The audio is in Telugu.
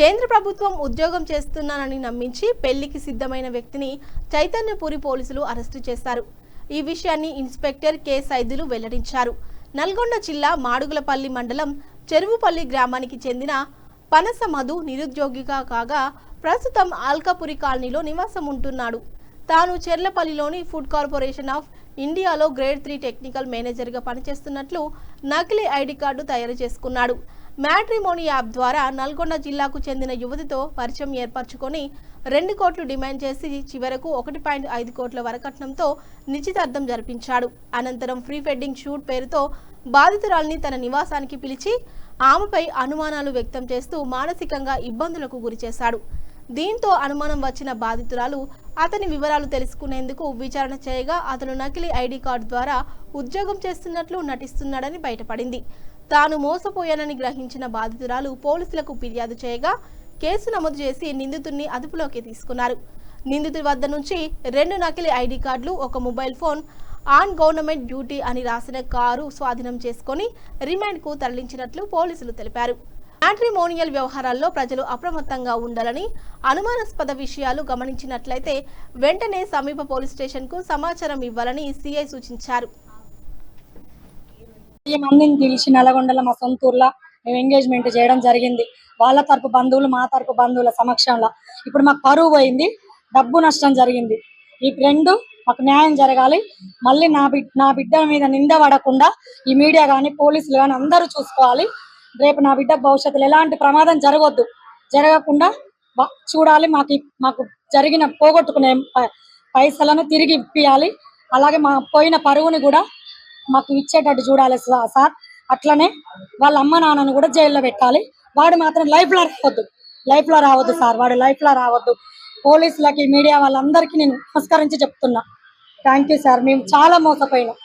కేంద్ర ప్రభుత్వం ఉద్యోగం చేస్తున్నానని నమ్మించి పెళ్లికి సిద్ధమైన వ్యక్తిని చైతన్యపురి పోలీసులు అరెస్టు చేశారు. ఈ విషయాన్ని ఇన్స్పెక్టర్ కె సైదులు వెల్లడించారు. నల్గొండ జిల్లా మాడుగులపల్లి మండలం చెరువుపల్లి గ్రామానికి చెందిన పనస మధు నిరుద్యోగిగా కాగా ప్రస్తుతం ఆల్కాపురి కాలనీలో నివాసం ఉంటున్నాడు. తాను చెర్లపల్లిలోని ఫుడ్ కార్పొరేషన్ ఆఫ్ ఇండియాలో గ్రేడ్ 3 టెక్నికల్ మేనేజర్గా పనిచేస్తున్నట్లు నకిలీ ఐడి కార్డు తయారు చేసుకున్నాడు. మ్యాట్రిమోనీ యాప్ ద్వారా నల్గొండ జిల్లాకు చెందిన యువతితో పరిచయం ఏర్పరచుకొని 2 కోట్లు డిమాండ్ చేసి చివరకు 1.5 కోట్ల వరకట్నంతో నిశ్చితార్థం జరిపించాడు. అనంతరం ప్రీ వెడ్డింగ్ షూట్ పేరుతో బాధితురాల్ని తన నివాసానికి పిలిచి ఆమెపై అనుమానాలు వ్యక్తం చేస్తూ మానసికంగా ఇబ్బందులకు గురిచేశాడు. దీంతో అనుమానం వచ్చిన బాధితురాలు అతని వివరాలు తెలుసుకునేందుకు విచారణ చేయగా అతను నకిలీ ఐడి కార్డు ద్వారా ఉద్యోగం చేస్తున్నట్లు నటిస్తున్నాడని బయటపడింది. తాను మోసపోయానని గ్రహించిన బాధితురాలు పోలీసులకు ఫిర్యాదు చేయగా కేసు నమోదు చేసి నిందితుడిని అదుపులోకి తీసుకున్నారు. నిందితుడి వద్ద నుంచి 2 నకిలీ ఐడి కార్డులు, 1 mobile phone, on government duty అని రాసిన కారు స్వాధీనం చేసుకుని రిమాండ్కు తరలించినట్లు పోలీసులు తెలిపారు. మ్యాట్రిమోనియల్ వ్యవహారాల్లో ప్రజలు అప్రమత్తంగా ఉండాలని, అనుమానాస్పద విషయాలు గమనించినట్లయితే వెంటనే సమీప పోలీస్ స్టేషన్కు సమాచారం ఇవ్వాలని సిఐ సూచించారు. మందిని పిలిచి నల్గొండలో మా సొంతూరులో మేము ఎంగేజ్మెంట్ చేయడం జరిగింది. వాళ్ళ తరపు బంధువులు, మా తరపు బంధువుల సమక్షంలో ఇప్పుడు మాకు పరువు పోయింది, డబ్బు నష్టం జరిగింది. ఈ రెండు మాకు న్యాయం జరగాలి. మళ్ళీ నా బిడ్డ మీద నింద పడకుండా ఈ మీడియా కానీ పోలీసులు కానీ అందరూ చూసుకోవాలి. రేపు నా బిడ్డ భవిష్యత్తులో ఎలాంటి ప్రమాదం జరగకుండా చూడాలి. మాకు జరిగిన పోగొట్టుకునే పైసలను తిరిగి ఇప్పియాలి. అలాగే మా పోయిన పరువుని కూడా మాకు ఇచ్చేటట్టు చూడాలి సార్. అట్లనే వాళ్ళ అమ్మ నాన్నను కూడా జైల్లో పెట్టాలి. వాడు మాత్రం లైఫ్ లో రావద్దు సార్. వాడు లైఫ్ లో రావద్దు. పోలీసులకి, మీడియా వాళ్ళందరికీ నేను నమస్కరించి చెప్తున్నా. Thank you sir. మేము చాలా మోసపోయినాం.